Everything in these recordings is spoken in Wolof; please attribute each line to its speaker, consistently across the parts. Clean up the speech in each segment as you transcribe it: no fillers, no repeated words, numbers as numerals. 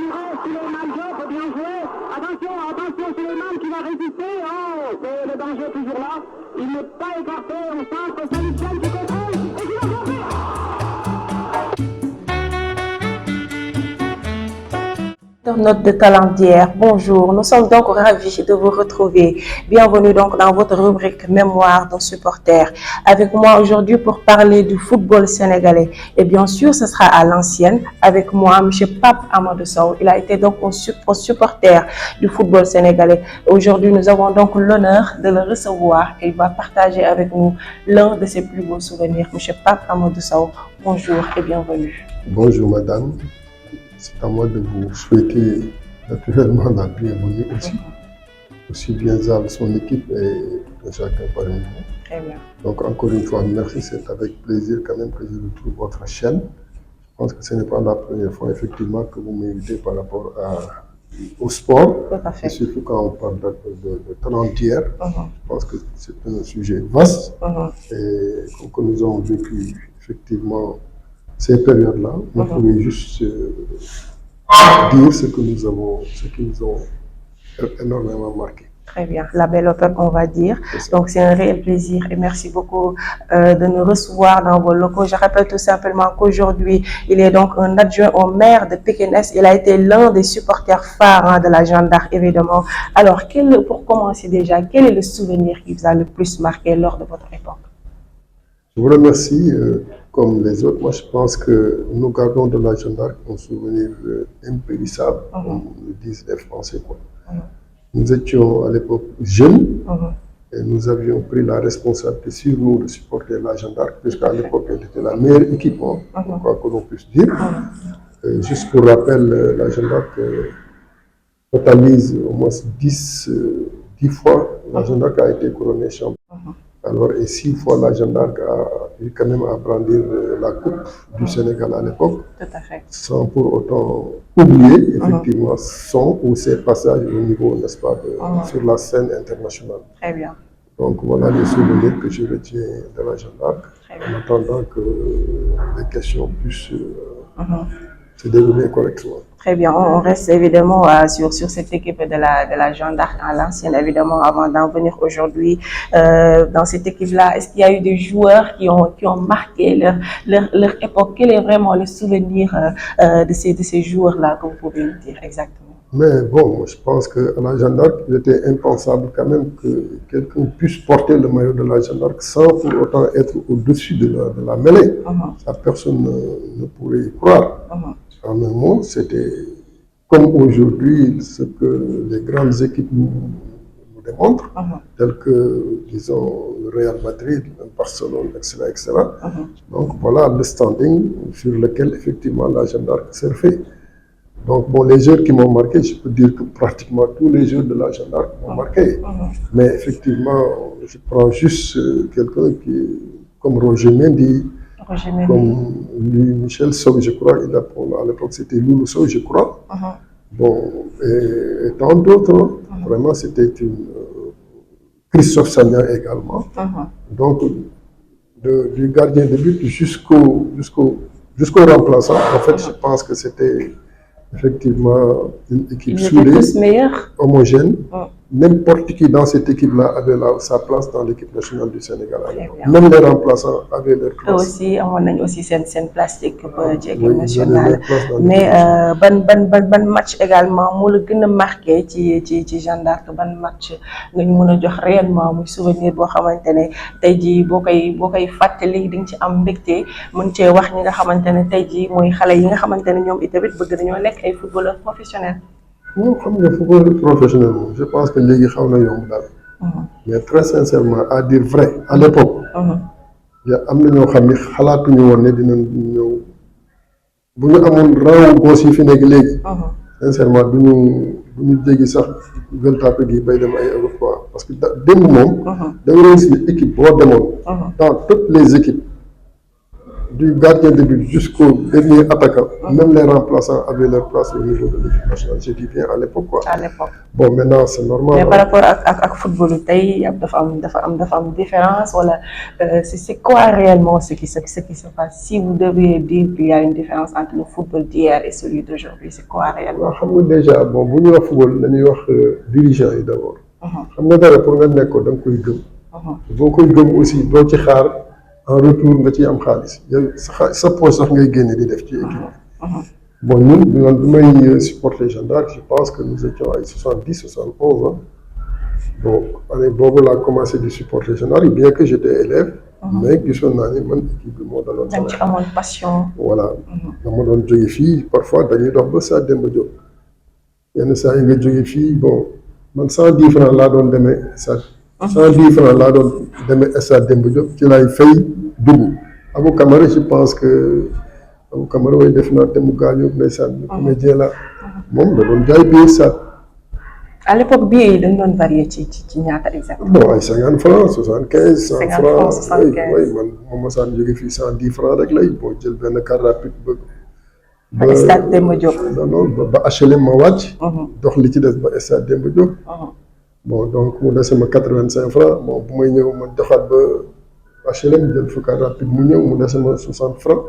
Speaker 1: Souleymane Diop, bien joué. Attention, attention, Souleymane qui va résister. Oh, c'est le danger est toujours là. Il n'est pas écarté. On sent que Saint-Michel qui contrôle. Et qui va frapper.
Speaker 2: Internautes de Talent d'hier, bonjour. Nous sommes donc ravis de vous retrouver. Bienvenue donc dans votre rubrique Mémoire d'un supporter. Avec moi aujourd'hui pour parler du football sénégalais. Et bien sûr, ce sera à l'ancienne. Avec moi, M. Pape Amadou Sow. Il a été donc un supporter du football sénégalais. Aujourd'hui, nous avons donc l'honneur de le recevoir. Il va partager avec nous l'un de ses plus beaux souvenirs. M. Pape Amadou Sow, bonjour et bienvenue.
Speaker 3: Bonjour madame. C'est à moi de vous souhaiter naturellement la bienvenue aussi bien à son équipe et de chacun parmi vous.
Speaker 2: Très bien.
Speaker 3: Donc encore une fois, merci, c'est avec plaisir quand même que je retrouve votre chaîne. Je pense que ce n'est pas la première fois effectivement que vous m'invitez par rapport au sport.
Speaker 2: Tout à fait.
Speaker 3: Et surtout quand on parle de talent d'hier. Je pense que c'est un sujet vaste et que nous avons vécu effectivement ces périodes-là. Vous pouvez juste dire ce qui nous ont énormément marqué.
Speaker 2: Très bien, la belle automne, on va dire. Donc, c'est un réel plaisir et merci beaucoup de nous recevoir dans vos locaux. Je rappelle tout simplement qu'aujourd'hui, il est donc un adjoint au maire de Pikine Est. Il a été l'un des supporters phares de la Jeanne d'Arc, évidemment. Alors, pour commencer déjà, quel est le souvenir qui vous a le plus marqué lors de votre époque?
Speaker 3: Je vous remercie. Comme les autres, moi je pense que nous gardons de la Jeanne d'Arc un souvenir impérissable, comme le disent les Français. Nous étions à l'époque jeunes et nous avions pris la responsabilité sur nous de supporter la Jeanne d'Arc, puisqu'à l'époque elle était la meilleure équipe, quoi que l'on puisse dire. Juste pour rappel, la Jeanne d'Arc totalise au moins 10 fois, la Jeanne d'Arc a été couronnée champion. Alors, et 6 fois la Jeanne d'Arc a eu quand même à brandir la Coupe du Sénégal à l'époque, sans pour autant oublier effectivement son ou ses passages au niveau, n'est-ce pas, sur la scène internationale.
Speaker 2: Très bien.
Speaker 3: Donc voilà les souvenirs que je retiens de la Jeanne d'Arc, en attendant que les questions puissent se dérouler correctement.
Speaker 2: Très bien, on reste évidemment sur cette équipe de la Jeanne d'Arc à l'ancienne, évidemment, avant d'en venir aujourd'hui. Dans cette équipe-là, est-ce qu'il y a eu des joueurs qui ont marqué leur époque? Quel est vraiment le souvenir de ces joueurs-là que vous pouvez nous dire exactement?
Speaker 3: Mais bon, je pense qu'à la Jeanne d'Arc, il était impensable quand même que quelqu'un puisse porter le maillot de la Jeanne d'Arc sans pour autant être au-dessus de la mêlée. Ça, personne ne pourrait y croire. En un mot, c'était comme aujourd'hui ce que les grandes équipes nous démontrent, telles que, disons, le Real Madrid, le Barcelone, etc. Donc voilà le standing sur lequel effectivement la Jeanne d'Arc surfait. Donc bon, les joueurs qui m'ont marqué, je peux dire que pratiquement tous les joueurs de la Jeanne d'Arc m'ont marqué. Mais effectivement, je prends juste quelqu'un comme Roger Mendy, comme lui, Michel Sow, je crois, à l'époque c'était Loulou Sow, je crois. Bon, et tant d'autres, vraiment c'était Christophe Sagna également. Donc, du gardien de but jusqu'au remplaçant, en fait, je pense que c'était effectivement une équipe soudée, homogène. N'importe qui dans cette équipe-là avait sa place dans l'équipe nationale du Sénégal. Même les remplaçants avaient leur place.
Speaker 2: Aussi, on a aussi une plastique pour l'équipe nationale. Mais ban match également, moi le plus marqué ci Jeanne d'Arc, ban match nga ñu mëna jox réellement muy souvenir boo xamante ne tey jii boo koy fàttali di nga ci am mbégte mën cee wax ñi nga xamante ne tey jii mooy xale yi nga xamante ne ñoom itamit bëgg nañoo nekk ay footballeurs professionnels.
Speaker 3: Non, xam nga football professionnel moom je pense que léegi xaw na yomb daal. Mais très sincèrement à dire vrai à l'époque. am na ñoo xam ni xalaatuñu woon ne dinañ ñëw bu ñu amoon raw goos yi fi nekk léegi. Sincèrement du ñu jéggi sax Gueule Tapée gi bay dem ay Europe quoi parce que démb moom. da nga doon si équipe boo demoon. dans toutes les équipes du gardien de but jusqu'au dernier attaquant, même les remplaçants avaient leur place au niveau de l'équipe nationale. Je dis bien à l'époque, quoi.
Speaker 2: À l'époque.
Speaker 3: Bon, maintenant, c'est normal.
Speaker 2: Mais par rapport à football, dafa am différence, voilà. C'est quoi réellement ce qui se passe? Si vous devez dire qu'il y a une différence entre le football d'hier et celui d'aujourd'hui, c'est quoi réellement?
Speaker 3: Xam nga déjà bon bu ñuy wax football dañuy wax dirigeant yi d'abord. Xam nga dara pour nga nekk ko da nga koy gëm. boo koy gëm aussi doo ci xaar en retour nga ciy am xaalis yow sa poche sax ngay génne di def ci équipe. Bon ñun bi may supporter Jeanne d'Arc, je pense que nous étions ay 70 71 ans. Bon année boobu laa commencé di supporter Jeanne d'Arc bien que j'étais élève. Mais gisoon naa ni man équipe bi moo daloon.
Speaker 2: dañ ci amoon passion.
Speaker 3: Voilà dama doon jóge fii parfois dañuy dox ba Stade Demba Diop yenn saa yi nga jóge fii bon man 110 francs laa doon demee stade. 110 francs laa doon demee Stade Demba Diop ci laay fay dugg. Abou Camara je pense que Abou Camara way def naa te mu gaañu ndeysaan ñu comédien la moom da doon jaay biir stade.
Speaker 2: À l'époque billets yi dañ doon varié ci ñaata exactement.
Speaker 3: Bon ay 50 francs 75 100
Speaker 2: 50
Speaker 3: francs
Speaker 2: 75
Speaker 3: oui man moom mosaan jóge fii 110 francs rek lay boo jël benn carte rapide
Speaker 2: ba Stade Demba Diop.
Speaker 3: non ba HLM ma wàcc. dox li ci des ba Stade Demba Diop. Bon donc mu dese ma 85 francs bon bu may ñëw ma doxaat ba HLM jël fa carte rapide mu ñëw mu dese ma 60 francs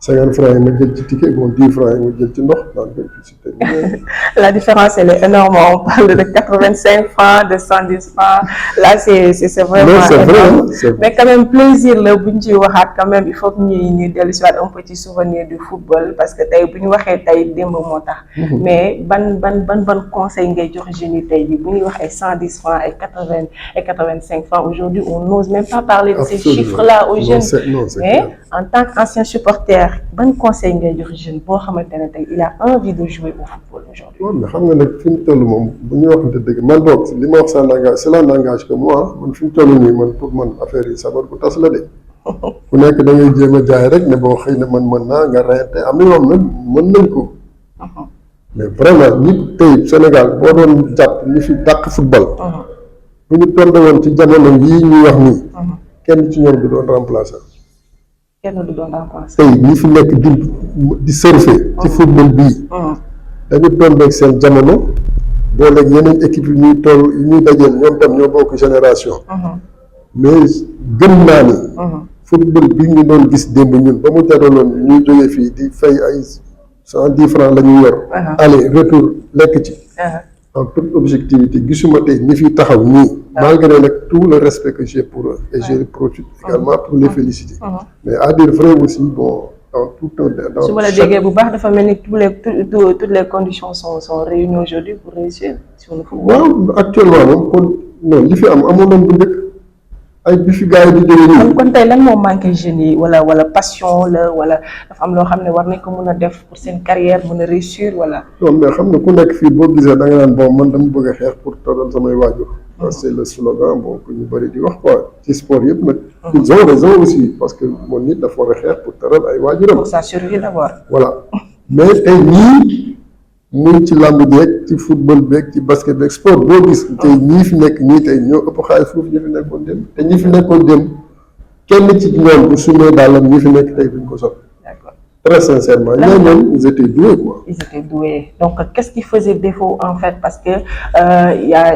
Speaker 3: 50 francs yi ma jël ci ticket bon 10 francs yi ma jël ci ndox naan ko ci terminé.
Speaker 2: La différence elle est énorme, on parle de 85 francs, de 110 francs. Là c'est vraiment.
Speaker 3: Non, c'est
Speaker 2: énorme.
Speaker 3: vrai, c'est vrai.
Speaker 2: Mais quand même plaisir la bu ñu ciy waxaat quand même il faut que ñu dellu si waat un petit souvenir du football parce que tey bu ñu waxee tey démb moo tax. Mais ban conseil ngay joxe jeunes yi tey bi bu ñuy wax ay 110 francs ay 80 ay 85 francs aujourd'hui on n'ose même pas parler de ces chiffres-là aux jeunes. Mais en tant qu'ancien supporter ban conseil ngay joxe jeune boo xamante ne tey il a envie de jouer au football aujourd'hui.
Speaker 3: waaw mais xam nga nag fi mu toll moom bu ñu waxante dëgg man boog li ma wax ça n'engage cela n'engage que moi man fi mu toll nii man pour man affaire yi sabar bu tas la de. ku nekk da ngay jéem a jaay rek ne boo xëy na man mën naa nga reyante am na ñoom nag mën nañ ko. mais vraiment nit tey Sénégal boo doon jàpp ñi fi dàq football. bu ñu toll woon ci jamono yii ñuy wax nii. kenn ci ñoom du doon remplacer.
Speaker 2: kenn du doon remplacer.
Speaker 3: tey ñi fi nekk di surfer. ci football bii. dañu tombeeg seen jamono booleeg yeneen équipe yi ñuy toll yi ñuy dajeel ñoom tam ñoo bokk génération. mais gëm naa ni. football bi ñu doon gis démb ñun ba mu jaraloon ñuy jógee fii di fay ay 110 francs la ñuy yor. aller retour lekk ci. En toute objectivité gisuma tey ñi fi taxaw nii. malgré nag tout le respect que j'ai pour eux et je profite également pour les féliciter. Mais à dire vrai aussi bon.
Speaker 2: su ma la déggee bu baax dafa mel ni toutes les conditions sont réunies aujourd'hui pour réussir sur le football.
Speaker 3: waaw actuellement moom kon non li fi am amoon nañ bu njëkk ay bi fi gars yi di jógee nii.
Speaker 2: kon tey lan moo manqué jeunes yi wala passion la wala dafa am loo xam ne war nañ ko mën a def pour seen carrière mën a réussir wala.
Speaker 3: non mais xam nga ku nekk fii boo gisee da nga naan bon man dama bëgg a xeex pour toral samay waajur. C'est le slogan bon que ñu bëri di wax quoi ci sport yëpp nag. ils ont raison aussi parce que mon nit dafa war a xeex pour teral ay waajuram.
Speaker 2: pour sa survie d'abord.
Speaker 3: Voilà mais tey ñii muy ci làmb jeeg ci football beeg ci basket beeg sport boo gis tey ñii fi nekk ñii tey ñoo ëpp xaalis foofu ñi fi nekkoon dem te ñi fi nekkoon dem kenn ci ñoom bu sumee daalam ñi fi nekk tey duñ ko sot. Très sincèrement, ils étaient doués quoi.
Speaker 2: Ils étaient doués. Donc, qu'est-ce qui faisait défaut en fait? Parce que y a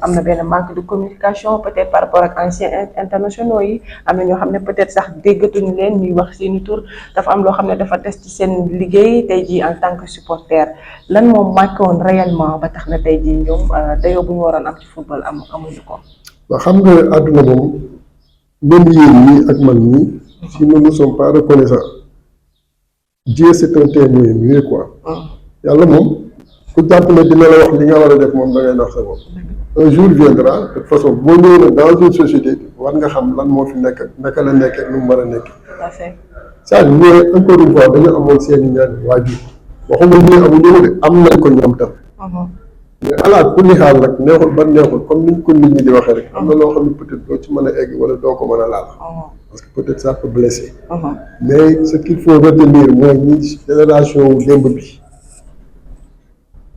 Speaker 2: un manque de communication peut-être par rapport à anciens internationaux yi am na ñoo xam ne peut-être sax déggatuñu leen ñuy wax seeni tur dafa am loo xam ne dafa des ci seen liggéey tey jii en tant que supporter lan moo manqué woon réellement ba tax na tey jii ñoom dayoo bu ñu waroon am ci football amuñu ko.
Speaker 3: waaw xam nga àdduna moom même yéen ñii ak man ñii si nous ne sommes pas reconnaissants. Dieu c'est un témoin mieux quoi. Yàlla moom ku jàpp ne dina la wax li nga war a def moom da ngay nax sa bopp. Un jour viendra de toute façon boo ñëwee nag dans une société war nga xam lan moo fi nekk ak naka la nekk ak nu mu war a nekk.
Speaker 2: Tout à fait.
Speaker 3: c'est-à-dire encore une fois dañu amoon seen i ñaari waajur waxuma ñu amuñu ko de am nañ ko ñoom tam. mais ala kulli xaal nag neexul ba neexul comme niñ ko nit ñi di waxee rek. am na loo xam ne peut-être doo ci mën a egg wala doo ko mën a laal. Parce que peut-être ça peut blesser. Mais ce qu'il faut retenir, moi, génération démb bi.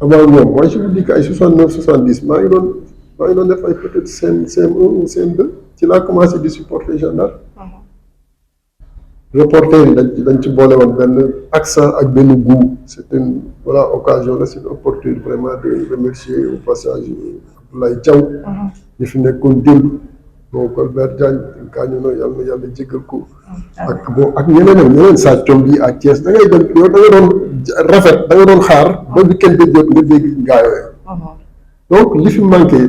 Speaker 3: Avant ñoom, moi je vous dis qu'à 69, 70, maa ngi doon def ay peut-être CM1 ou CM2 ci laa commencé di supporter Jeanne d'Arc. reporter yi dañ ci boole woon benn accent ak benn goût c'est une voilà occasion la c'est une opportunité vraiment de remercier au passage Abdoulaye Diaw ñi fi nekkoon démb bon Colbert Diagne gaañu na yàlla jéggal ko ak ñeneen Sa Thiom bi à Thiès da ngay dem yow da nga doon rafet da nga doon xaar ba week-end bi jot nga dégg gaa yooyu donc li fi manqué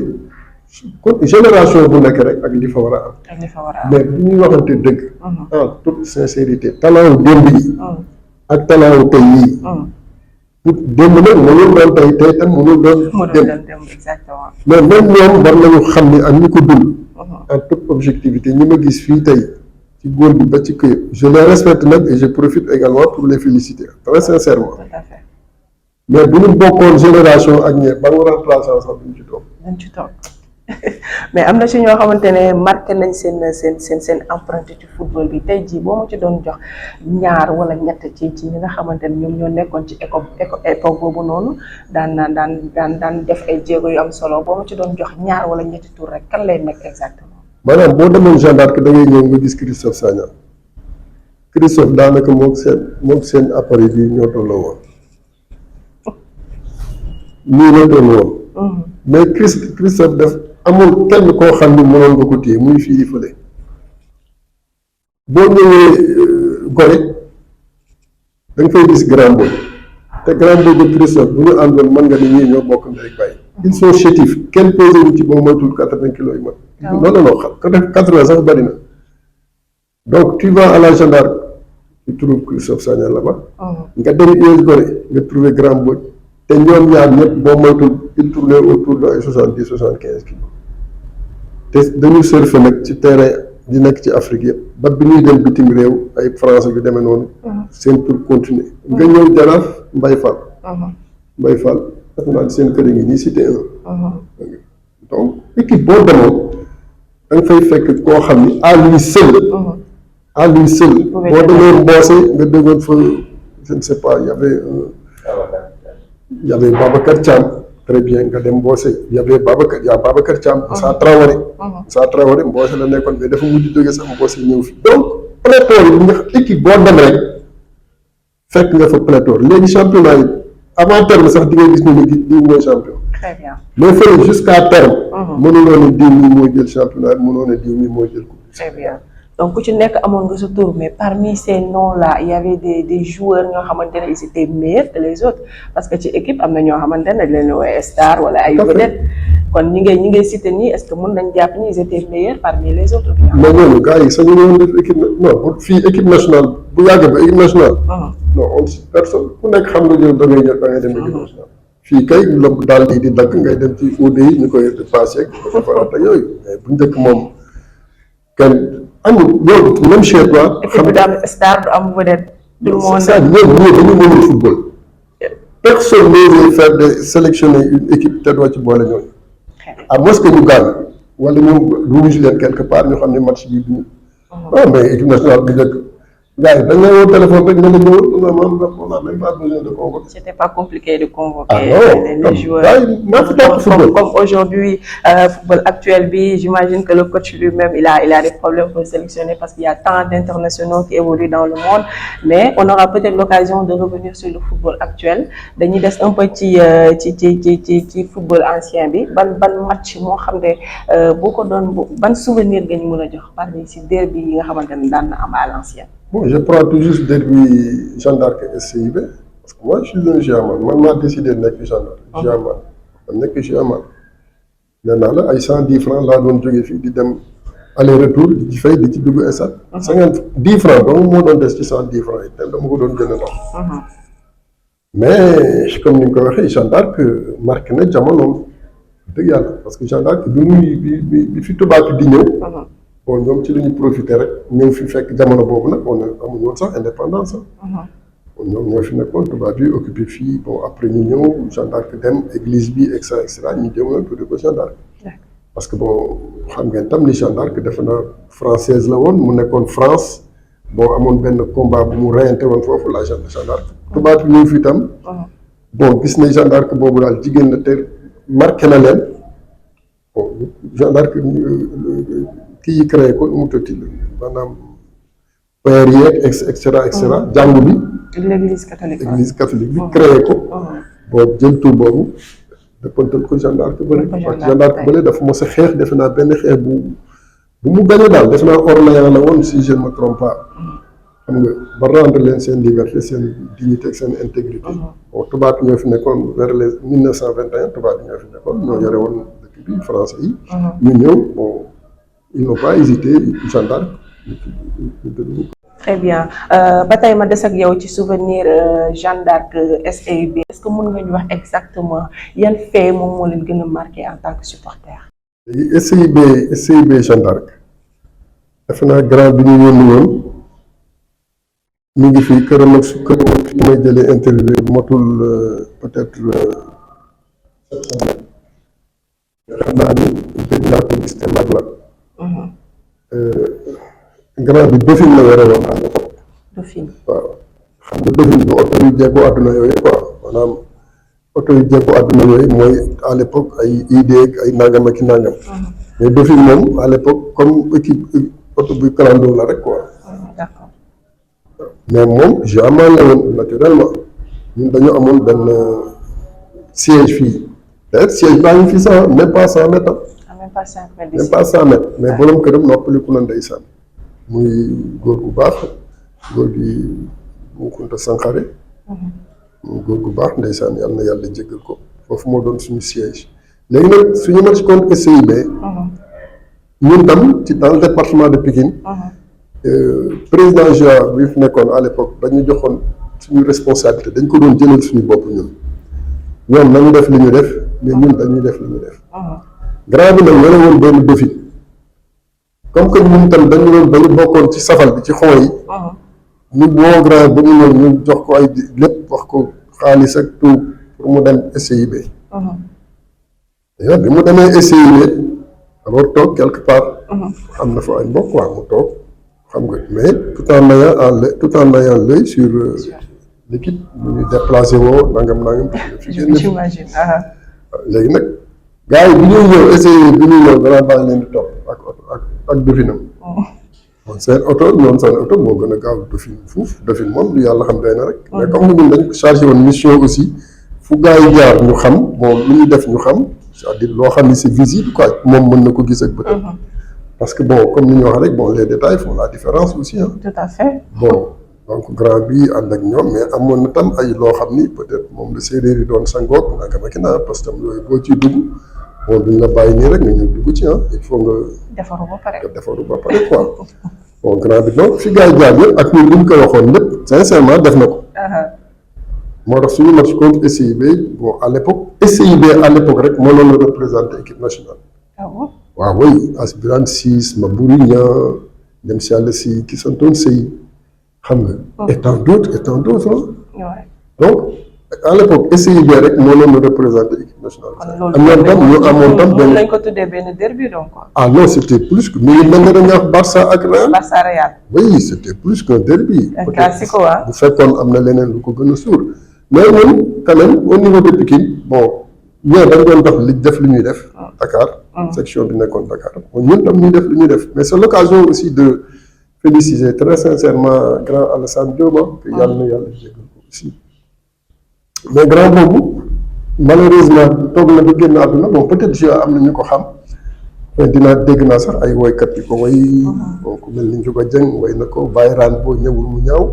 Speaker 3: génération bu nekk rek ak li fa war a am mais bu ñuy waxante dëgg en toute sincérité talent wu démb yi ak talent wu tey yii démb nag mënul doon tey tam mënul doon démb mais même ñoom war nañu xam ni ak ñi ko dund en toute objectivité ñi ma gis fii tey ci góor bi ba ci këy je les respecte nag et je profite également pour les féliciter très sincèrement mais bu ñu bokkoon génération ak ñee ba nga remplaçant sax duñ ci toog
Speaker 2: mais am na ci ñoo xamante ne marqué nañ seen empreinte ci football bi tey jii boo ma ci doon jox ñaar wala ñett ci ñi nga xamante ne ñoom ñoo nekkoon ci époque boobu noonu daan def ay jéego yu am solo boo ma ci doon jox ñaar wala ñetti tour rek kan lay nekk exactement.
Speaker 3: maanaam boo demoon Jeanne d'Arc da ngay ñëw nga gis Christophe Sagna Christophe daanaka moom seen appareil bi ñoo tolloo woon nii la doon woon mais Christophe def amul kenn koo xam ni mënoon nga ko téye muy fii di fële boo ñëwee Gorée da nga fay gis Grand Boy te Grand Boy de Christophe bu ñu àndoon mën nga ni ñii ñoo bokk ndey ak bàyyi ils sont chétifs kenn pesé wu ci boo moytul 80 kilos yu mat non 80 sax bari na donc tu vas à la Jeanne d'Arc tu trouves Christophe Sagna là-bas nga dem US Gorée nga trouver Grand Boy te ñoom ñaar ñëpp boo moytul il tournait autour de ay 70-75 kilos te dañu surfer nag ci terrain di nekk ci Afrique yëpp ba bi ñuy dem bitim réew ay France yu demee noonu seen tour continuer nga ñëw Jaraaf Mbaye Fall def naa seen kër yi ngi nii cité 1 donc équipe boo demoon da nga fay fekk koo xam ni à lui seul boo demee Mbossé nga déggoon fa je ne sais pas y avait Babacar Thiam très bien nga dem Mbossé y avait Babacar Thiam Moussa Traoré Mbossé la nekkoon mais dafa mujj jógee sax Mbossé ñëw fi donc pléthore yi nga équipe boo dem rek fekk nga fa pléthore léegi championnat yi avant terme sax di nga gis ne diw mooy champion
Speaker 2: très bien
Speaker 3: mais fële jusqu'à terme mënuloo ne diw mi mooy jël championnat mënuloo ne diw mi mooy jël coupe
Speaker 2: très bien donc ku ci nekk amoon nga sa tour mais parmi ces noms là il y avait des joueurs ñoo xamante ne ils étaient meilleurs que les autres parce que ci équipe am na ñoo xamante ne dañ leen woowee star wala ay vedette kon ñi ngay cité nii est-ce que mën nañ jàpp ni ils étaient meilleurs parmi les autres bien
Speaker 3: mais ñooñu gars yi sañu ñëwoon def équipe non fii équipe nationale bu yàggee ba équipe nationale non on personne ku nekk xam nga jël da ngay dem équipe nationale fii kay la daal di dagg ngay dem ci OD yi ñu koy passé ak yooyu mais bu njëkk moom kenn amul loolu même chez toi.
Speaker 2: xam nga am star du am vedette. tout le monde
Speaker 3: ça ñoom dañu mënul football. personne n'ose faire de sélectionner une équipe te doo ci boole ñooñu. à moins que ñu gaañ wala ñu rouge leen quelque part ñu xam ne match bi du. non mais équipe nationale bu njëkk gars yi dañ lay woo téléphone rek ne la ñëwal on n'a même pas besoin de convoquer.
Speaker 2: C'était pas compliqué de convoquer les joueurs. Comme aujourd'hui, football actuel, j'imagine que le coach lui-même, il a des problèmes pour sélectionner parce qu'il y a tant d'internationaux qui évoluent dans le monde. Mais on aura peut-être l'occasion de revenir sur le football actuel. Dañuy des un peu ci football ancien bi. Ban match moo xam ne boo ko doon ban souvenir nga ñu mën a jox parmi ci derby yi nga xamante ne daan na am à l'ancien.
Speaker 3: Bon, je prends toujours ce derby Jeanne d'Arc et SCIB parce que moi je suis un Giaman man maa décidé nekk Jeanne d'Arc Giaman man nekk Giaman nee naa la ay 110 francs laa doon jógee fii di dem aller retour di ci fay di ci dugg stade 10 francs donc moo doon des ci 110 francs yi te dama ko doon gën a dox mais comme ni nga ko waxee Jeanne d'Arc marqué na jamonoom dëgg yàlla parce que Jeanne d'Arc bi fi tubaab di ñëw bon ñoom ci la ñu profité rek ñëw fi fekk jamono boobu nag on amuñu woon sax indépendance sax bon ñoom ñoo fi nekkoon tubaab bi occupé fii bon après ñu ñëw Jeanne d'Arc dem église bi et cetera ñu jëmoon tudde ko Jeanne d'Arc parce que bon xam ngeen tam ni Jeanne d'Arc defe naa française la woon mu nekkoon France bon amoon benn combat bu mu reyante woon foofu la Jeanne d'Arc tubaab bi ñëw fi tam bon gis ne Jeanne d'Arc boobu daal jigéen na te marqué na leen bon Jeanne d'Arc kii yi créé ko mu tëtti la maanaam père yeeg et cetera jàngu bi.
Speaker 2: l'église catholique.
Speaker 3: église catholique bi créé ko. boo jël tur boobu dëppantal ko Jeanne d'Arc bële. Jeanne d'Arc bële dafa mos a xeex defe naa benn xeex bu mu gañe daal defe naa Orléans la woon si je ne me trompe pas. xam nga ba rendre leen seen liberté seen dignité ak seen intégrité. bon tubaab yi ñoo fi nekkoon vers les 1921 tubaab yi ñoo fi nekkoon ñoo yore woon dëkk bi français yi. ñu ñëw bon ils n'ont pas hésité Jeanne d'Arc.
Speaker 2: très bien ba tey ma des ak yow ci souvenir Jeanne d'Arc SAIB. est-ce que mën nga ñu wax exactement yan fait moom moo leen gën a marqué en tant que supporter.
Speaker 3: léegi SAIB Jeanne d'Arc defe naa grand bi ñu yónni woon. mi ngi fi këram ak su këram ak fi may jëlee interview motul peut-être xam naa ni gëj naa ko gis te mag la. grand bi Dauphine la yore woon à l'époque.
Speaker 2: Dauphine
Speaker 3: waaw xam nga Dauphine bu oto yu jekku àdduna yooyu quoi maanaam oto yu jekku àdduna yooyu mooy à l'époque ay idée ak ay nangam ak i nangam. mais Dauphine moom à l'époque comme équipe oto buy clando la rek quoi.
Speaker 2: d'accord.
Speaker 3: mais moom jaman la woon naturellement ñun dañu amoon benn siège fii peut-être siège baa ngi fi sax même pas 100 mètres.
Speaker 2: même pas 100 mètres.
Speaker 3: même pas 100 mètres mais borom këram noppaliku na ndeysaan muy góor gu baax góor gi bu Kunta Sankhare. muy góor gu baax ndeysaan yàlla na yàlla jéggal ko foofu moo doon suñu siège léegi nag suñu match contre SAIB. ñun tam ci dans le département de Pikine. président Joa bi fi nekkoon à l'époque dañu joxoon suñu responsabilité dañ ko doon jëlal suñu bopp ñun ñoom nañu def li ñu def mais ñun dañuy def li ñu def. grand bi nag yore woon benn Dauphine comme que ñun tam dañu bokkoon ci safal bi ci xoo yi. ñu woo grand ba mu ñëw ñu jox ko ay lépp wax ko xaalis ak tout pour mu dem SAIB. bi mu demee SAIB alors toog quelque part. am na fa ay mbokk waa mu toog. xam nga mais tout en ayant l'œil sur l'équipe ñu ngi déplacé woo nangam.
Speaker 2: j'imagine.
Speaker 3: léegi nag gars yi bi ñuy ñëw essayé bi ñuy ñëw danaa bàyyi leen di topp ak Dauphine. bon seen oto noonu seen oto moo gën a gaaw Dauphine fuuf Dauphine moom lu yàlla xam doy na rek. mais comme ñun dañ chargé woon mission aussi fu gars yi jaar ñu xam bon lu ñu def ñu xam c'est-à-dire loo xam ni c'est visible quoi moom mën na ko gis ak bëtam. parce que bon comme ni ñu wax rek bon les détails font la différence aussi hein.
Speaker 2: tout à fait.
Speaker 3: bon donc grand bi ànd ak ñoom mais amoon na tam ay loo xam ni peut-être moom la séeréer yi doon sangoog nangam ak naa parce que tam yooyu boo ciy dugg bon duñ la bàyyi nii rek nga ñëw dugg ci ah il faut nga. defaru ba pare quoi. bon grand bi donc fi gars yi jaar yëpp ak ñun li ñu ko waxoon lépp sincèrement def na ko. moo tax suñu match contre SAIB bon à l'époque SAIB à l'époque rek moo doon représenté équipe nationale.
Speaker 2: ah bon.
Speaker 3: waaw oui Aspirane Ciss Maboury Niang dem si yàlla si ki santoon Sey xam nga. et tant d'autres donc à l'époque SAIB rek moo doon représenté équipe nationale. am na tam ñu amoon tam benn
Speaker 2: lañ ko tuddee benn derby donc.
Speaker 3: ah non c'était plus que mi ngi mel ne dañuy wax Barça ak Real.
Speaker 2: Barça Real.
Speaker 3: oui c'était plus qu'un derby.
Speaker 2: un classico
Speaker 3: bu fekkoon am na leneen lu ko gën a suur mais ñun quand même au niveau de Pikine bon ñoom dañ doon def li ñuy def. Dakar. section bi nekkoon Dakar ñun tam ñuy def li ñuy def mais c'est l'occasion aussi de féliciter très sincèrement grand Alassane Diop que yàlla na yàlla jégal ko aussi mais grand boobu malheureusement toog na ba génn àdduna bon peut-être je am na ñu ko xam mais dinaa dégg naa sax ay woykat yi ko way bon ku mel ni Ndiouga Dieng way na ko bàyyi raan boo ñëwul mu ñaaw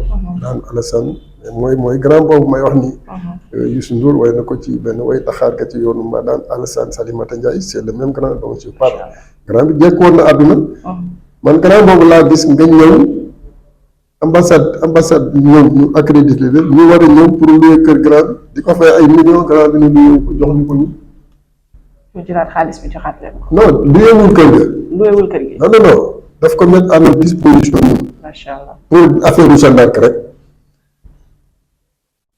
Speaker 3: daan Alassane mooy grand boobu may wax ni Youssou Ndour way na ko ci benn way taxaar ka ci yoonu ma daan Alassane Salimata Ndiaye c'est le même grand dont je parle grand bi jekkoon na àdduna man grand boobu laa gis nga ñëw ambassade ñëw ñu accrédité leen ñu war a ñëw pour louer kër grand bi di ko fay ay millions grand bi ne ñu ko jox ñu ko ñu
Speaker 2: jëlaat xaalis bi joxaat leen ko.
Speaker 3: non louewul kër ga.
Speaker 2: louewul kër gi.
Speaker 3: non daf ko mettre à notre disposition ñun.
Speaker 2: macha allah
Speaker 3: pour affaire Jeanne d'Arc rek.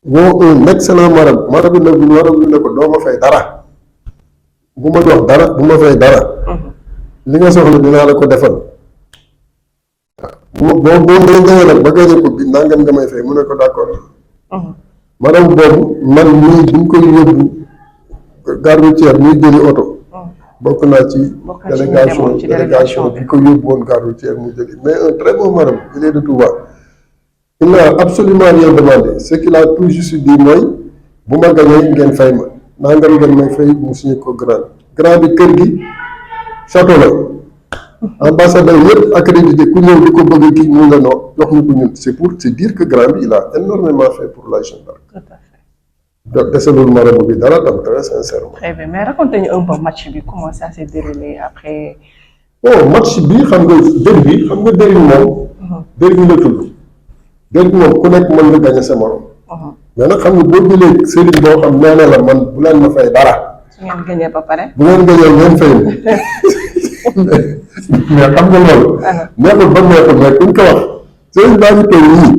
Speaker 3: woo un excellent marabout nag marabout ne ko doo ma fay dara bu ma jox dara bu ma fay dara. li nga soxla dinaa la ko defal. waaw boo demee nag ba gagné ko bi nangam nga may fay mu ne ko d'accord. marabout boobu man mii bu ñu koy yóbbu gare routière muy jëli oto. bokk naa ci délégation bi ko yóbbu woon gare routière mu jëli mais un très bon marabout il est de Touba. Il n'a absolument rien demandé ce qu'il a tout juste dit mooy bu ma gañee ngeen fay ma nangam ngeen may fay mu signé ko grand bi kër gi château la ambassadeur yëpp accrédité ku ñëw di ko bëgg kii mu nga noo jox ñu ko ñun c'est pour se dire que grand bi il a énormément fait pour la Jeanne d'Arc.
Speaker 2: Tout à fait.
Speaker 3: donc desalul marabout bi dara tam très sincèrement.
Speaker 2: Très bien mais racontez-nous un peu match bi comment ça s'est déroulé après.
Speaker 3: bon match bi xam nga derby moom. derby la tudd. derby moom ku nekk mën nga gagné sa morom. mais nag xam nga boo jëlee sëriñ boo xam nee na la man bu leen ma fay dara.
Speaker 2: su ngeen gagné ba pare.
Speaker 3: bu ngeen gagné ngeen fay mais xam nga loolu. neexul ba neexul mais kuñ ko wax sëriñ baa ngi toog nii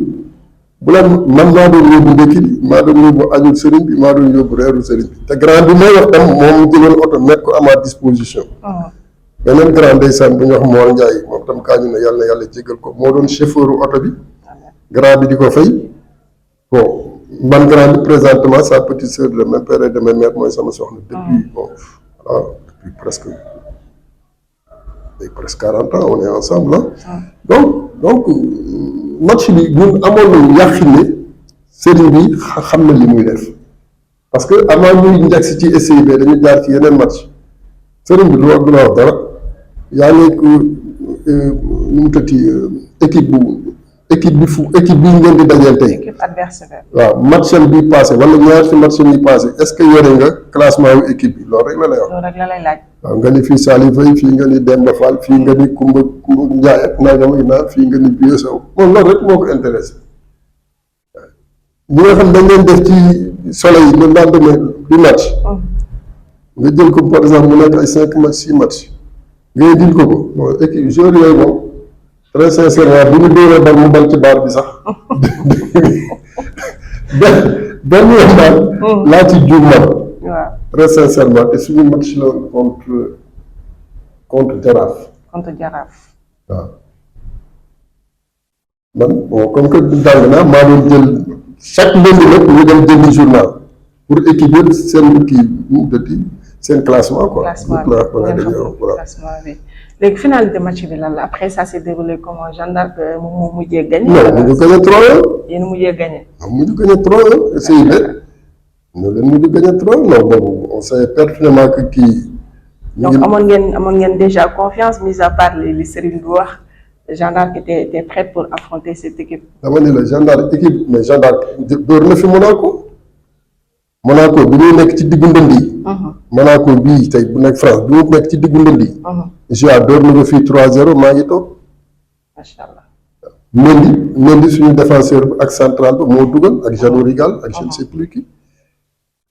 Speaker 3: bu leen man maa doon yóbbu ndekki bi maa doon yóbbu añu sëriñ bi maa doon yóbbu reeru sëriñ bi te grand bi may wax tam moom jëloon oto mettre ko à ma disposition. beneen grand ndeysaan bu ñu wax Mor Ndiaye moom tam kaa ñu ne yàlla jégal ko moo doon chauffeur oto bi. grand bi di ko fay bon man grand bi présentement sa petite sœur le même père et de même mère mooy sama soxna depuis bon voilà depuis presque 40 ans on est ensemble donc match bi ñun amoon nañu yàqin ne sëriñ bi xam na li muy def parce que avant ñuy njëkk si ci SCIB dañu jaar ci yeneen match sëriñ bi du la wax dara yaa ngi ko nu mu tëtti équipe bi ngeen di dajeel tey.
Speaker 2: équipe adversaire.
Speaker 3: waaw match bi passé wala ñaar ci match yi passé est-ce que yore nga classement wu équipe bi loolu rek la lay wax.
Speaker 2: loolu rek la lay laaj.
Speaker 3: waaw nga ni fii Salif Faye fii nga ni Demba Fall fii nga ni Kumba Ndiaye ak nangam ak naan fii nga ni Bieux Sow moom loolu rek moo ko intéressé ñi nga xam dañ leen def ci soleil le lendemain du match. nga jël ko par exemple mu nekk ay 5 match 6 match nga indil ko bon équipe joueurs yooyu moom. très sincèrement bu ñu dóoree bal mu bal ci baar bi sax benn yoon daal laa ci juum man très sincèrement te suñu match la contre Jaraaf waaw man bon comme que jàng naa maa doon jël chaque lundi nag ñu dem jëndi journal pour équipe yëpp seen kii mu dëtti seen classement quoi
Speaker 2: classement bi léegi finalité match bi lan la après ça s'est déroulé comment Jeanne d'Arc mu mujjee gagné.
Speaker 3: non mu ngi gagné 3-1.
Speaker 2: yéen mujjee gagné.
Speaker 3: mu ngi gagné 3-1 SCIB. ñu leen mujj gagné 3-1 non boobu on sait pertinemment que kii.
Speaker 2: donc amoon ngeen déjà confiance mis à part li Serigne bi wax Jeanne d'Arc était prête pour affronter cette équipe.
Speaker 3: dama ne la Jeanne d'Arc équipe mais Jeanne d'Arc door na fi Monaco bi ñuy nekk ci diggu ndënd yi. Monaco bii tey bu nekk France bi mu nekk ci diggu ndënd yi. Gia door na ko fii 3-0 maa ngi toog.
Speaker 2: macha allah.
Speaker 3: Mendy suñu défenseur bi ak central ba moo dugal ak Jeannot Rigal ak je ne sais plus qui.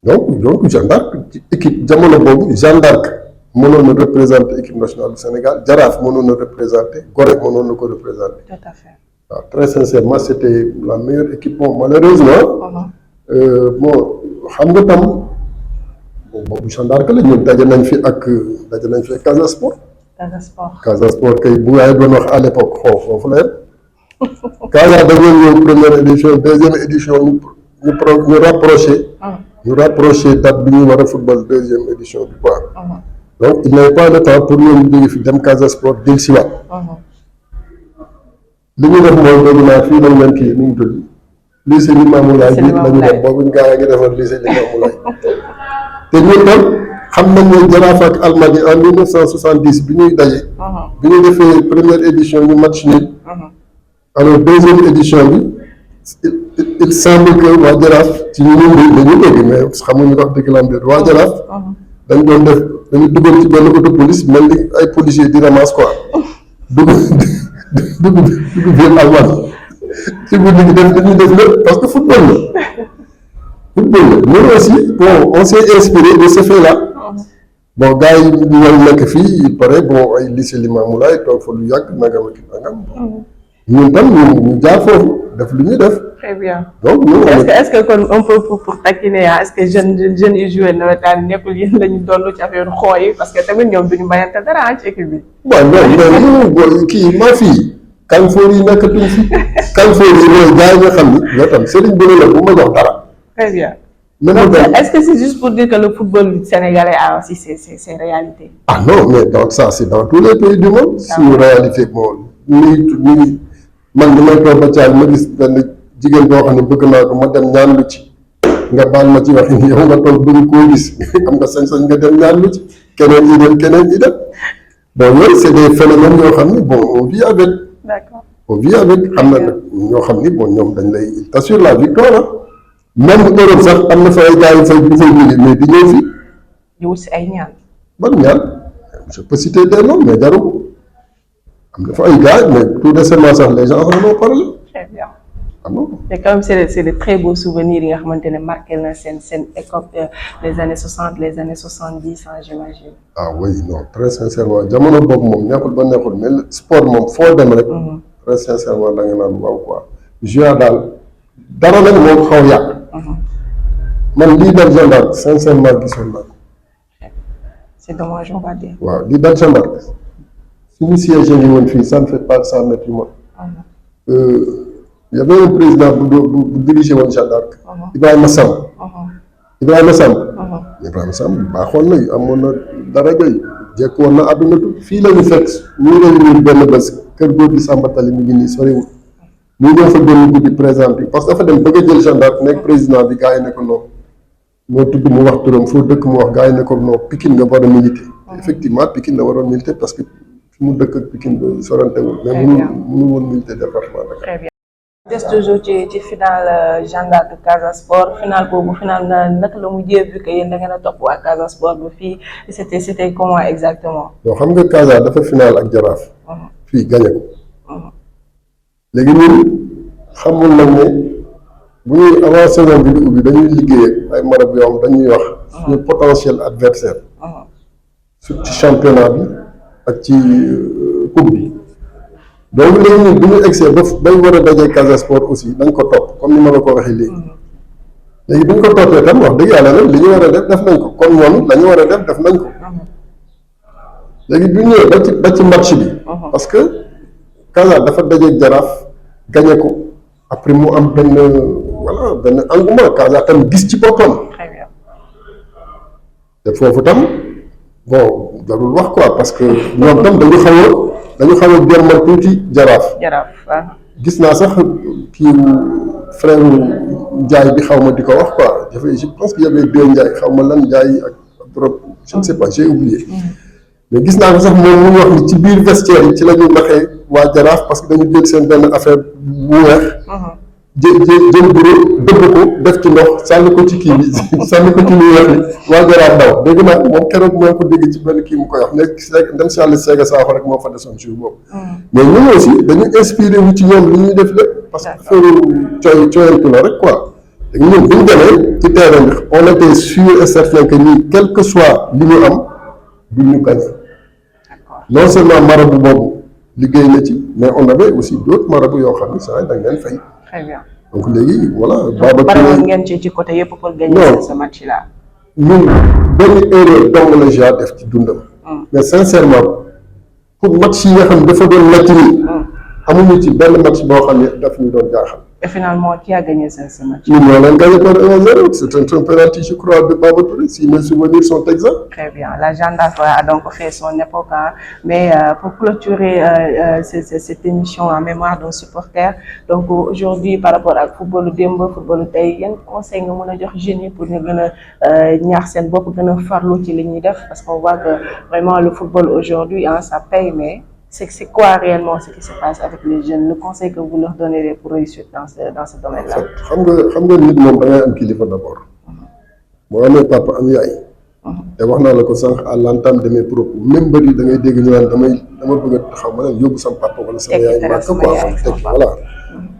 Speaker 3: donc Jeanne d'Arc ci équipe jamono boobu Jeanne d'Arc mënoon na représenter équipe nationale du Sénégal Jaraaf mënoon na représenter Gorée mënoon na ko représenter.
Speaker 2: tout à fait.
Speaker 3: waaw très sincèrement c'était la meilleure équipe bon malheureusement. bon xam nga tam boobu Jeanne d'Arc la ñun daje nañ fi ak Casa Sport. Casa Sport kay bu waaye doon wax à l'époque foofu la yem. Casa dañoo ñëw première édition deuxième édition ñu rapproché date bi ñu war a football deuxième édition bi quoi. donc il n'avait pas le temps pour ñoom ñu jóge fi dem Casa Sport jël si waat. li ñu def mooy dégg naa fii lañ leen kii nu mu tudd. lycée Limamoulaye bi la ñu def boobu gaa yaa ngi defar lycée Limamoulaye te ñun tam xam nañ ne Jaraaf ak Almadi en 1970 bi ñuy daje. bi ñu defee première édition ñu match nul. alors deuxième édition bi il semble que waa Jaraaf ci ñun dañu dégg mais xamuñu wax dëgg la am déet waa Jaraaf. dañ doon def dañu dugal ci benn auto police mel ni ay policiers di ramasse quoi dugg biir Almadi. ci guddi gi dañuy def lépp parce que football la ñun aussi bon on s'est inspiré de ce fait là bon gars yi ñoo nekk fii il paraît bon ay lycée Limamoulaye toog fa lu yàgg nangam ak nangam ñun tam ñu jaar foofu def lu ñuy def.
Speaker 2: très bien
Speaker 3: donc ñun
Speaker 2: est-ce que kon un peu pour taquiner est-ce que jeunes yi joué nawetaan nekkul yéen la ñu doon ci affaire xoo yi parce que tamit ñoom duñu mayante dara ci équipe bi.
Speaker 3: waaw non mais kii maa fii. Kanfoor yi nekkatuñ fi Kanfoor yi mooy gars yi nga xam ni ñoo tam Serigne bu ne la bu ma jox dara.
Speaker 2: très bien. Donc, est-ce que c'est juste pour dire que le football sénégalais a aussi ses réalités?
Speaker 3: Ah non, mais donc ça, c'est dans tous les pays du monde. Si une réalité, bon, man damay toog ba caag ma gis benn jigéen boo xam ne bëgg naa ko ma dem ñaan lu ci nga baal ma ci waxin yow nga toog bëgg koo gis am nga sañ-sañ nga dem ñaan lu ci keneen yi dem bon yooyu c'est des phénomènes yoo xam ne bon on vit avec.
Speaker 2: D'accord.
Speaker 3: On vit avec am na nag ñoo xam ni bon ñoom dañ lay t'assure la victoire même Europe sax am na fa ay gars yu fay bu fay jógee mais di ñëw fii.
Speaker 2: di wut si ay ñaan.
Speaker 3: ban ñaan je peux citer des noms mais jarul am na fa ay gars mais tout récemment sax les gens en ont parlé.
Speaker 2: Très bien.
Speaker 3: Ah non.
Speaker 2: Mais quand même c'est de très beaux souvenirs yi nga xamante ne marqué na seen époque les années 60 les années 70 j'imagine.
Speaker 3: Ah oui non très sincèrement jamono boobu moom neexul ba neexul mais sport moom foo dem rek. Très sincèrement da nga naan waaw quoi. joueur daal dara nag moo xaw yàq. man lii dal gendarme sincèrement gisoon naa ko.
Speaker 2: C'est dommage on va dire.
Speaker 3: waaw lii dal gendarme suñu siège yi woon fii ça ne fait pas 100 mètres yu ma. y avait un président bu dirigé woon gendarme. Ibrahima Samb. Ibrahima Samb baaxoon na amoon na daraja yi jekk woon na àdduna tu fii la ñu fekk ñu réunir benn bés kër góor gi Samba Tali mi ngi nii soriwul ñu ñëw fa benn guddi présenté parce que dafa dem bëgg a jël gendarme nekk président bi gars yi ne ko non moo tudd mu wax turam foo dëkk mu wax gars yi ne ko non Pikine nga war a militer effectivement Pikine la waroon militer parce que fi mu dëkk ak Pikine sorantewul mais mënu woon militer département Dakar.
Speaker 2: des toujours ci final Jeanne d'Arc Casa Sport final boobu final naka la mujjee vu que yéen da ngeen a topp waa Casa Sport ba fii c'était comment exactement.
Speaker 3: bon xam nga Casa dafa final ak Jaraaf. fii gagné ko. léegi ñun xamul nañ ne bu ñuy avant saison bi di ubbi dañuy liggéey ak ay marabu yoo xam dañuy wax. suñu potentiel adversaire. surtout ci championnat bi ak ci coupe bi. donc léegi ñun bu ñu egsee ba bay war a dajee Casa Sport aussi dañ ko topp comme ni ma la ko waxee léegi léegi bu ñu ko toppee tam wax dëgg yàlla nag li ñu war a def nañ ko kon moom la ñu war a def nañ ko léegi bu ñëwee ba ci match bi parce que Casa dafa dajee Jaraaf gagné ko après mu am benn engouement Casa tam gis ci boppam te foofu tam bon jarul wax quoi parce que ñoom tam dañu xaw a germal tuuti Jaraaf. gis naa sax kii frère Ndiaye bi xaw ma di ko wax quoi je pense que y avait deux Ndiaye xaw ma lan Ndiaye ak trop je ne sais pas j'ai oublié. mais gis naa ko sax moom mu wax ni ci biir vestiaire yi ci la ñu naxee waa Jaraaf parce que dañu jël seen benn affaire bu weex. jël bureau dëbb ko def ci ndox sànni ko ci kii bi sànni ko ci lu weex li waa Jaraaf daw dégg naa moom keroog moo ko dégg ci benn kii mu koy wax ne dem si yàlla Séga Sakho rek moo fa desoon jour boobu. mais ñun aussi dañu inspiré wu ci ñoom li ñuy def lépp parce que affaire cooyantu la rek quoi léegi ñun bu ñu demee ci terrain bi on était sûr et certain que ñii quel que soit li ñu am du ñu gagné non seulement marabu boobu liggéey na ci mais on avait aussi d'autres marabu yoo xam ne saa dañ leen fay.
Speaker 2: Très bien.
Speaker 3: donc léegi voilà.
Speaker 2: Baba Touré ngeen ci côté yëpp pour gagner ce match là.
Speaker 3: ñun benn erreur dong la ja def ci dundam. mais sincèrement pour match yi nga xam ne dafa doon nekk nii. amuñu ci benn match boo xam ne daf ñu doon jaaxal.
Speaker 2: Et finalement, qui a gagné ce match?
Speaker 3: Nous avons gagné par 1-0. C'est un penalty, je crois, de Baba Touré, si mes souvenirs sont exacts.
Speaker 2: Très bien. La Jeanne d'Arc a donc fait son époque. Mais pour clôturer cette émission en mémoire d'un supporter, donc aujourd'hui, par rapport au football Demba, football Tay, il y a un conseil que nous avons génie pour nous faire beaucoup de farlou ci li ñuy def parce qu'on voit que vraiment le football aujourd'hui, hein, ça paye, mais c'est quoi réellement ce qui se passe avec les jeunes, le conseil que vous leur donnerez pour réussir dans ce domaine-là?
Speaker 3: xam nga nit moom da ngay am kilifa d'abord. boo amee papa am yaay. te wax naa la ko sànq à l'entame de mes propos même bëri da ngay dégg ñu naan dama bëgg a taxaw ma ne yóbbu sama papa wala sama yaay màkk quoi tekki voilà.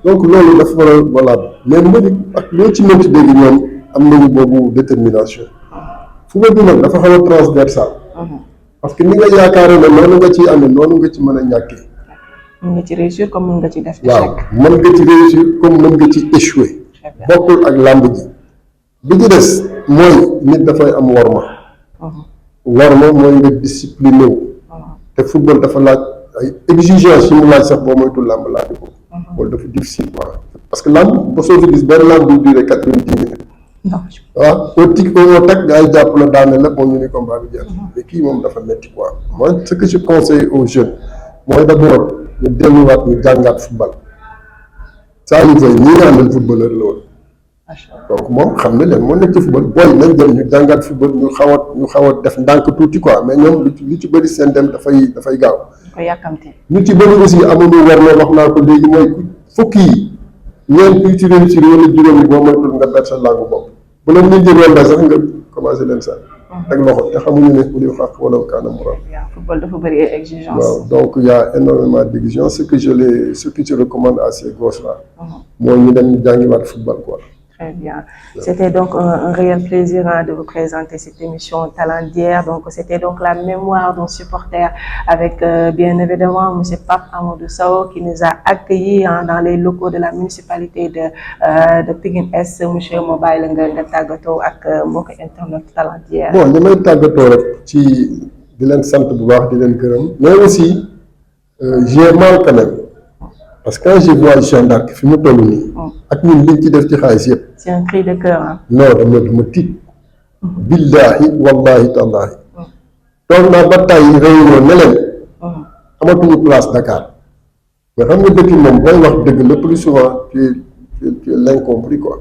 Speaker 3: donc loolu dafa war a valable mais mbëri ak loo ci mënti dégg ñoom am nañu boobu détermination. football bi nag dafa xaw a transversal. parce que ni nga yaakaaree ne noonu nga ciy amee noonu nga ci mën a ñàkkee.
Speaker 2: mën nga ci réussir comme mën nga ci def.
Speaker 3: waaw mën nga ci réussir comme mën nga ci échouer. bokkul ak làmb ji. bi ci des mooy nit dafay am worma. worma mooy nga discipliné wu. te football dafa laaj ay exigence yi mu laaj sax boo moytu làmb laaj ko. loolu dafa difficile quoi parce que làmb ba soo fi gis benn làmb du duré 90 minutes.
Speaker 2: non.
Speaker 3: Au tic au tac gars yi jàpp la daane la moom ñu ni combat bi jeex mais kii moom dafa métti quoi. Moi ce que je conseille aux jeunes mooy d'abord ñu delluwaat ñu jàngaat football Saliou Faye ñii nga àndal footballeur la woon donc moom xam ne leen moo nekk ci football booy nañ dem ñu jàngaat football ñu xaw a def ndànk tuuti quoi mais ñoom lu ci bëri seen dem dafay gaaw.
Speaker 2: ko yàkkamti.
Speaker 3: ñu ci bëri aussi amuñu war na wax naa ko léegi mooy fukki yi ñeent yu ci réussir wala juróom yi boo moytul nga perte sa langue bopp bu la nit ñi romba sax nga commencé leen sax teg loxo te xamuñu ne ku li xaq wala kaana muram.
Speaker 2: Football dafa bëri ay exigence.
Speaker 3: waaw donc il y a énormément d'exigences ce que je recommande à ces gosses là. mooy ñu dem ñu jàngiwaat football quoi.
Speaker 2: Très bien. C'était donc un réel plaisir de vous présenter cette émission Talent d'hier. Donc, c'était donc la mémoire d'un supporter avec bien évidemment M. Pape Amadou Sow qui nous a accueillis dans les locaux de la municipalité de Pikine Est. M. Mobile nga tàggatoo ak mbokk internet Talent d'hier.
Speaker 3: Bon, li may tàggatoo rek ci di leen sant bu baax di leen gërëm mais aussi j'ai mal quand même. Parce que quand je vois Jeanne d'Arc fi mu toll nii. ak ñun liñ ci def ci xaalis yëpp.
Speaker 2: C'est un cri de cœur ah.
Speaker 3: non dama tiit. billahi wallahi tallahi. toog naa ba tàyyi réunion ne leen. amatuñu place Dakar. mais xam nga dëkk moom booy wax dëgg le plus souvent tu es l'incompris quoi.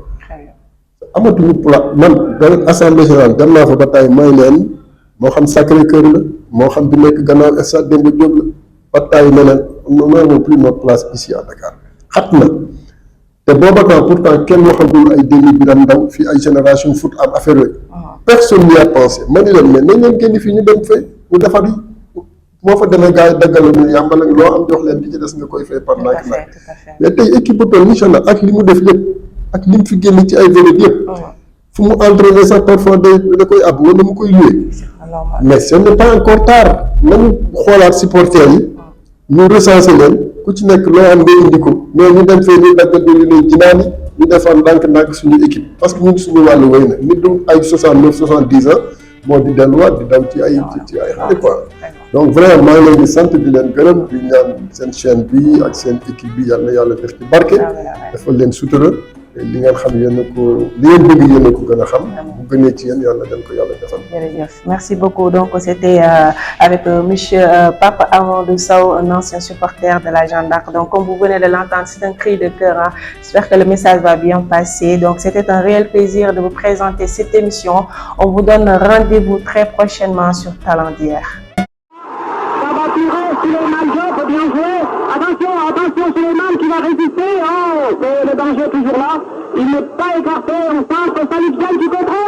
Speaker 3: amatuñu place man dans assemblée générale dem naa fa ba tàyyi may leen moo xam Sacré-Cœur la moo xam bi nekk gannaaw stade Demba Diop la ba tàyyi ne leen nous n'avons plus notre place ici à Dakar xat na te booba temps pourtant kenn waxagul ay délit bi ndaw fii ay génération foot am affaire yooyu personne n'y a pensé ma ni leen mais nañ leen génn fii ñu dem fay ñu defar yi moo fa demee gars yi daggal ñu yàmbal loo am jox leen di ci des nga koy fay par naak naak mais tey équipe bu toll ni Jeanne ak li mu def lépp ak li mu fi génn ci ay vélo yëpp fu mu entraîné sax parfois da koy ab wala mu koy loué mais ce n'est pas encore tard nañu xoolaat supporters yi ñu recensé leen ku ci nekk loo am nga indi ko mais ñu dem fee ñu daggal ñu leen jinaani ñu defar ndànk-ndànk suñu équipe parce que ñun suñu wàllu wéy na nit du ay 69 70 ans moo di delluwaat di daw ci ay xale quoi donc vraiment maa ngi leen di sant di leen gërëm di ñaan seen chaîne bi ak seen équipe bi yàlla def ci barke defal leen sutura li ngeen xam yéen a ko li ngeen bëgg yéen a ko gën a xam bu gënee ci yéen yàlla dañ ko yàlla defal.
Speaker 2: Jërëjëf merci beaucoup donc c'était avec monsieur Pape Amadou Sow un ancien supporter de la Jeanne d'Arc donc comme vous venez de l'entendre c'est un cri de cœur hein. J'espère que le message va bien passer donc c'était un réel plaisir de vous présenter cette émission on vous donne rendez-vous très prochainement sur Talent d'hier.
Speaker 1: Bien joué. Attention, Souleymane qui va résister. Oh, le danger est toujours là. Il n'est pas écarté. On sent que Salif Diagne qui contrôle.